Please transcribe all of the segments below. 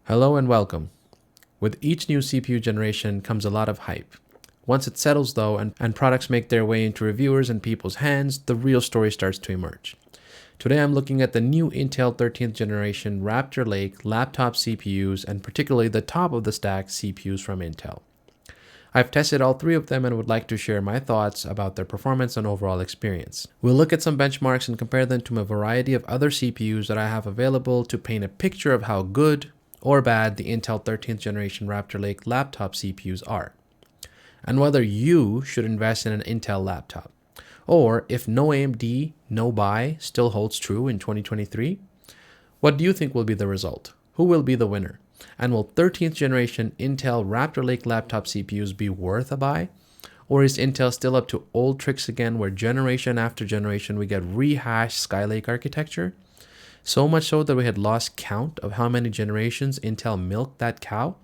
Hello and welcome. With each new CPU generation comes a lot of hype. Once it settles though and products make their way into reviewers and people's hands, the real story starts to emerge. Today I'm looking at the new Intel 13th generation Raptor Lake laptop CPUs and particularly the top of the stack CPUs from Intel. I've tested all three of them and would like to share my thoughts about their performance and overall experience. We'll look at some benchmarks and compare them to a variety of other CPUs that I have available to paint a picture of how good or bad the Intel 13th generation Raptor Lake laptop CPUs are, and whether you should invest in an Intel laptop, or if no AMD, no buy still holds true in 2023. What do you think will be the result? Who will be the winner? And will 13th generation Intel Raptor Lake laptop CPUs be worth a buy? Or is Intel still up to old tricks again where generation after generation we get rehashed Skylake architecture? So much so that we had lost count of how many generations Intel milked that cow?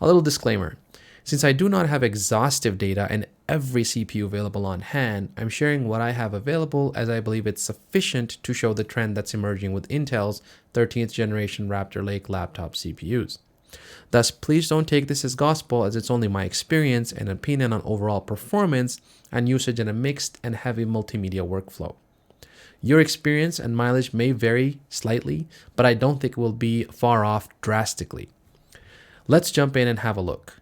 A little disclaimer. Since I do not have exhaustive data and every CPU available on hand, I'm sharing what I have available as I believe it's sufficient to show the trend that's emerging with Intel's 13th generation Raptor Lake laptop CPUs. Thus, please don't take this as gospel as it's only my experience and opinion on overall performance and usage in a mixed and heavy multimedia workflow. Your experience and mileage may vary slightly, but I don't think it will be far off drastically. Let's jump in and have a look.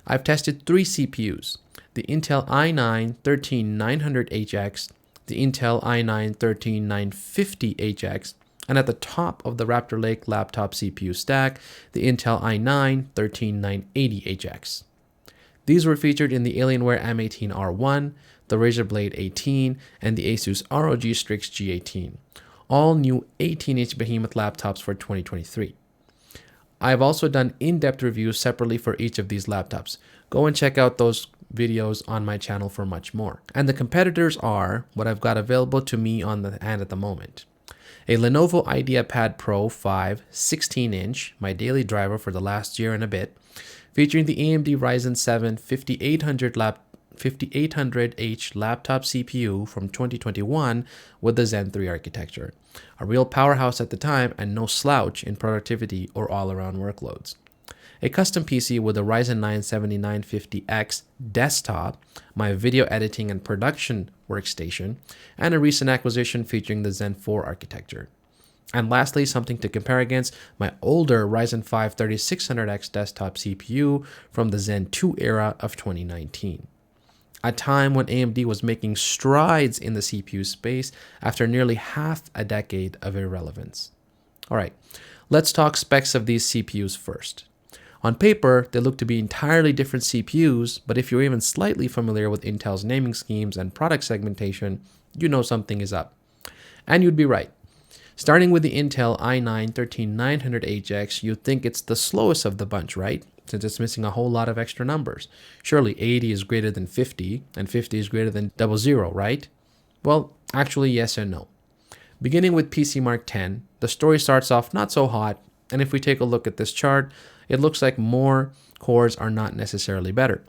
I've tested three CPUs, the Intel i9-13900HX, the Intel i9-13950HX, and at the top of the Raptor Lake laptop CPU stack, the Intel i9-13980HX. These were featured in the Alienware M18R1, the Razer Blade 18, and the Asus ROG Strix G18, all new 18-inch behemoth laptops for 2023. I've also done in-depth reviews separately for each of these laptops. Go and check out those videos on my channel for much more. And the competitors are what I've got available to me on the hand at the moment. A Lenovo IdeaPad Pro 5 16-inch, my daily driver for the last year and a bit, featuring the AMD Ryzen 7 5800H laptop CPU from 2021 with the Zen 3 architecture. A real powerhouse at the time and no slouch in productivity or all-around workloads. A custom PC with a Ryzen 9 7950X desktop, my video editing and production workstation, and a recent acquisition featuring the Zen 4 architecture. And lastly, something to compare against, my older Ryzen 5 3600X desktop CPU from the Zen 2 era of 2019. A time when AMD was making strides in the CPU space after nearly half a decade of irrelevance. All right, let's talk specs of these CPUs first. On paper, they look to be entirely different CPUs, but if you're even slightly familiar with Intel's naming schemes and product segmentation, you know something is up. And you'd be right. Starting with the Intel i9-13900HX, you'd think it's the slowest of the bunch, right? Since it's missing a whole lot of extra numbers. Surely 80 is greater than 50, and 50 is greater than 00, right? Well, actually yes and no. Beginning with PC Mark 10, the story starts off not so hot, and if we take a look at this chart, it looks like more cores are not necessarily better.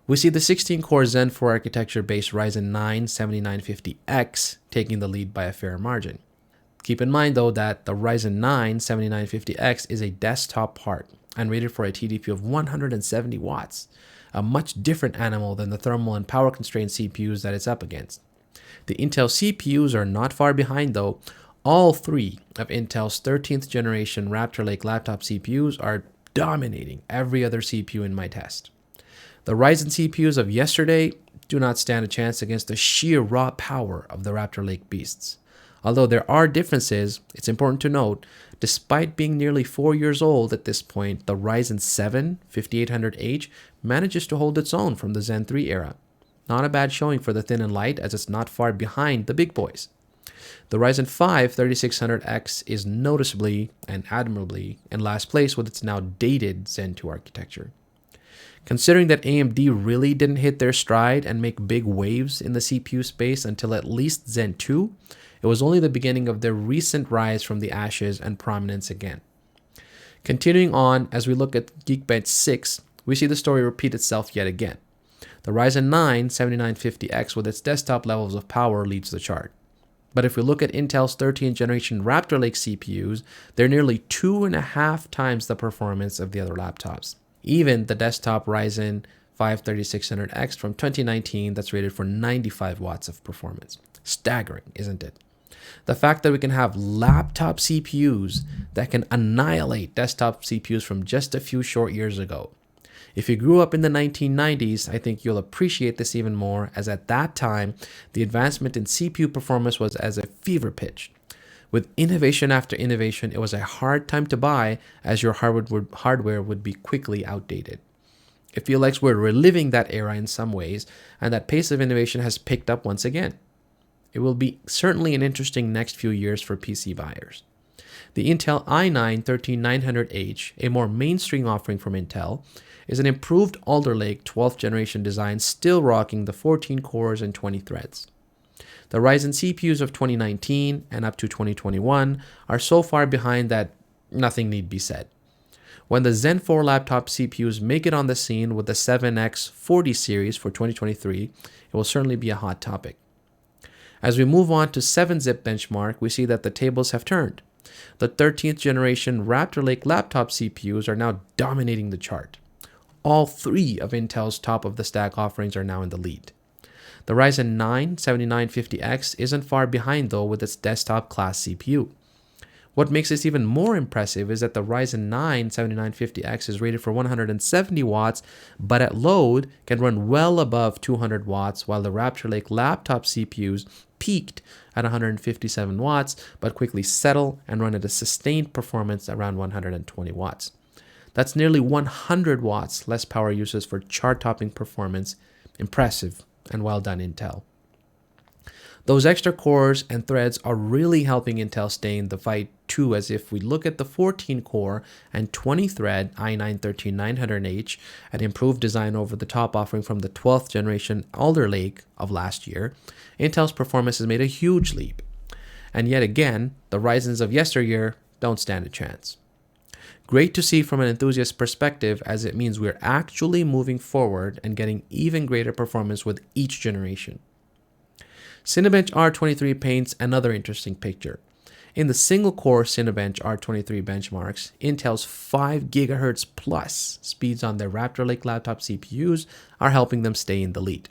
We see the 16-core Zen 4 architecture-based Ryzen 9 7950X taking the lead by a fair margin. Keep in mind though that the Ryzen 9 7950X is a desktop part and rated for a TDP of 170 watts, a much different animal than the thermal and power constrained CPUs that it's up against. The Intel CPUs are not far behind though. All three of Intel's 13th generation Raptor Lake laptop CPUs are dominating every other CPU in my test. The Ryzen CPUs of yesterday do not stand a chance against the sheer raw power of the Raptor Lake beasts. Although there are differences, it's important to note, despite being nearly 4 years old at this point, the Ryzen 7 5800H manages to hold its own from the Zen 3 era. Not a bad showing for the thin and light as it's not far behind the big boys. The Ryzen 5 3600X is noticeably and admirably in last place with its now dated Zen 2 architecture. Considering that AMD really didn't hit their stride and make big waves in the CPU space until at least Zen 2, it was only the beginning of their recent rise from the ashes and prominence again. Continuing on, as we look at Geekbench 6, we see the story repeat itself yet again. The Ryzen 9 7950X with its desktop levels of power leads the chart. But if we look at Intel's 13th generation Raptor Lake CPUs, they're nearly 2.5 times the performance of the other laptops. Even the desktop Ryzen 5 3600X from 2019 that's rated for 95 watts of performance. Staggering, isn't it? The fact that we can have laptop CPUs that can annihilate desktop CPUs from just a few short years ago. If you grew up in the 1990s, I think you'll appreciate this even more, as at that time, the advancement in CPU performance was as a fever pitch. With innovation after innovation, it was a hard time to buy, as your hardware would be quickly outdated. It feels like we're reliving that era in some ways, and that pace of innovation has picked up once again. It will be certainly an interesting next few years for PC buyers. The Intel i9-13900H, a more mainstream offering from Intel, is an improved Alder Lake 12th generation design, still rocking the 14 cores and 20 threads. The Ryzen CPUs of 2019 and up to 2021 are so far behind that nothing need be said. When the Zen 4 laptop CPUs make it on the scene with the 7X40 series for 2023, it will certainly be a hot topic. As we move on to 7-zip benchmark, we see that the tables have turned. The 13th generation Raptor Lake laptop CPUs are now dominating the chart. All three of Intel's top-of-the-stack offerings are now in the lead. The Ryzen 9 7950X isn't far behind though with its desktop class CPU. What makes this even more impressive is that the Ryzen 9 7950X is rated for 170 watts, but at load can run well above 200 watts, while the Raptor Lake laptop CPUs peaked at 157 watts, but quickly settle and run at a sustained performance around 120 watts. That's nearly 100 watts less power uses for chart-topping performance. Impressive and well done, Intel. Those extra cores and threads are really helping Intel stay in the fight too, as if we look at the 14-core and 20-thread i9-13900H, an improved design over the top offering from the 12th generation Alder Lake of last year, Intel's performance has made a huge leap. And yet again, the Ryzens of yesteryear don't stand a chance. Great to see from an enthusiast perspective, as it means we're actually moving forward and getting even greater performance with each generation. Cinebench R23 paints another interesting picture. In the single-core Cinebench R23 benchmarks, Intel's 5 GHz plus speeds on their Raptor Lake laptop CPUs are helping them stay in the lead.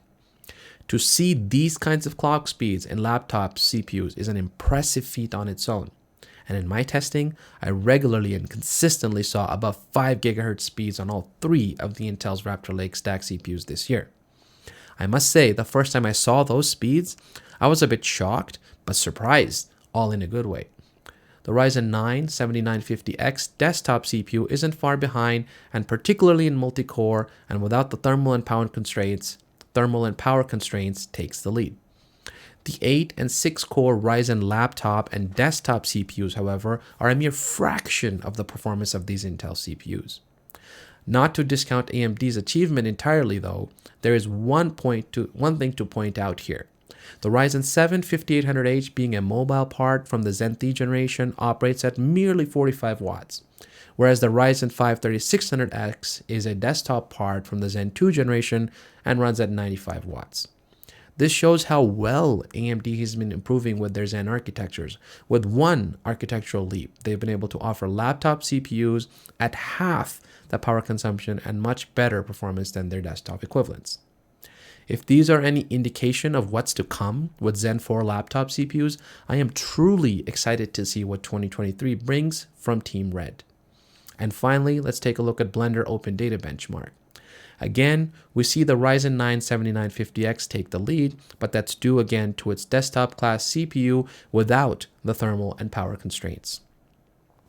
To see these kinds of clock speeds in laptop CPUs is an impressive feat on its own. And in my testing, I regularly and consistently saw above 5 GHz speeds on all three of the Intel's Raptor Lake stack CPUs this year. I must say, the first time I saw those speeds, I was a bit shocked, but surprised, all in a good way. The Ryzen 9 7950X desktop CPU isn't far behind, and particularly in multi-core and without the thermal and power constraints, takes the lead. The 8 and 6-core Ryzen laptop and desktop CPUs, however, are a mere fraction of the performance of these Intel CPUs. Not to discount AMD's achievement entirely though, there is one thing to point out here. The Ryzen 7 5800H, being a mobile part from the Zen 3 generation, operates at merely 45 watts, whereas the Ryzen 5 3600X is a desktop part from the Zen 2 generation and runs at 95 watts. This shows how well AMD has been improving with their Zen architectures. With one architectural leap, they've been able to offer laptop CPUs at half the power consumption and much better performance than their desktop equivalents. If these are any indication of what's to come with Zen 4 laptop CPUs, I am truly excited to see what 2023 brings from Team Red. And finally, let's take a look at Blender Open Data Benchmark. Again, we see the Ryzen 9 7950X take the lead, but that's due again to its desktop class CPU without the thermal and power constraints.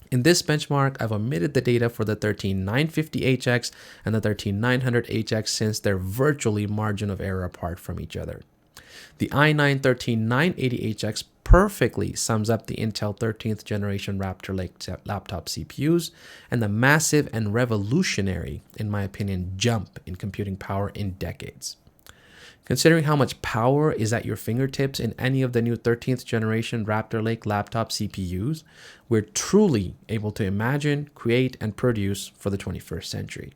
In this benchmark, I've omitted the data for the 13950HX and the 13900HX since they're virtually margin of error apart from each other. The i9 13980HX perfectly sums up the Intel 13th generation Raptor Lake laptop CPUs and the massive and revolutionary, in my opinion, jump in computing power in decades. Considering how much power is at your fingertips in any of the new 13th generation Raptor Lake laptop CPUs, we're truly able to imagine, create, and produce for the 21st century.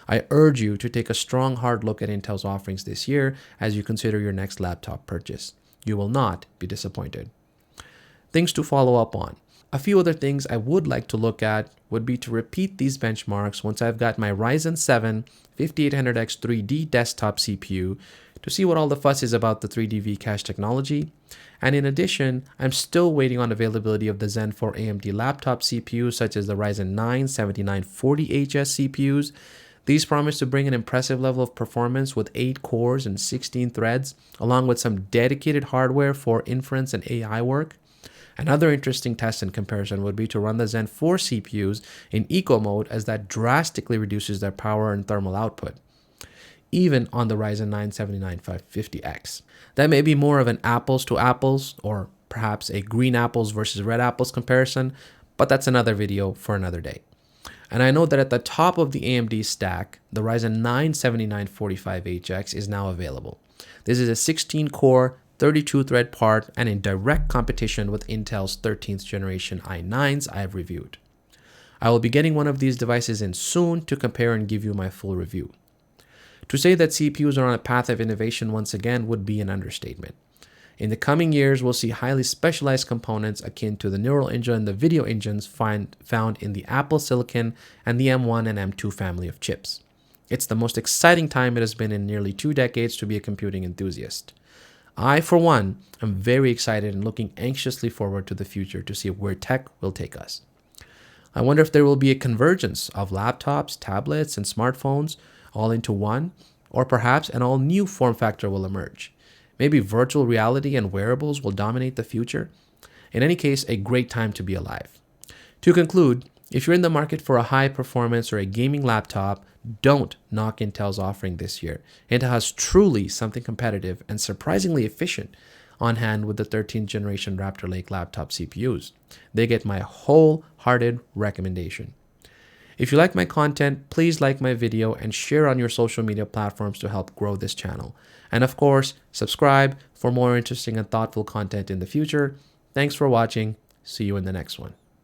I urge you to take a strong, hard look at Intel's offerings this year as you consider your next laptop purchase. You will not be disappointed. Things to follow up on. A few other things I would like to look at would be to repeat these benchmarks once I've got my Ryzen 7 5800X 3D desktop CPU to see what all the fuss is about the 3D V-Cache technology. And in addition, I'm still waiting on availability of the Zen 4 AMD laptop CPUs such as the Ryzen 9 7940HS CPUs. These promise to bring an impressive level of performance with 8 cores and 16 threads, along with some dedicated hardware for inference and AI work. Another interesting test and comparison would be to run the Zen 4 CPUs in eco mode, as that drastically reduces their power and thermal output, even on the Ryzen 9 7950X. That may be more of an apples to apples, or perhaps a green apples versus red apples comparison, but that's another video for another day. And I know that at the top of the AMD stack, the Ryzen 9 7945HX is now available. This is a 16-core, 32-thread part and in direct competition with Intel's 13th generation i9s I have reviewed. I will be getting one of these devices in soon to compare and give you my full review. To say that CPUs are on a path of innovation once again would be an understatement. In the coming years, we'll see highly specialized components akin to the neural engine and the video engines found in the Apple Silicon and the M1 and M2 family of chips. It's the most exciting time it has been in nearly 2 decades to be a computing enthusiast. I, for one, am very excited and looking anxiously forward to the future to see where tech will take us. I wonder if there will be a convergence of laptops, tablets, and smartphones all into one, or perhaps an all-new form factor will emerge. Maybe virtual reality and wearables will dominate the future. In any case, a great time to be alive. To conclude, if you're in the market for a high performance or a gaming laptop, don't knock Intel's offering this year. Intel has truly something competitive and surprisingly efficient on hand with the 13th generation Raptor Lake laptop CPUs. They get my wholehearted recommendation. If you like my content, please like my video and share on your social media platforms to help grow this channel. And of course, subscribe for more interesting and thoughtful content in the future. Thanks for watching. See you in the next one.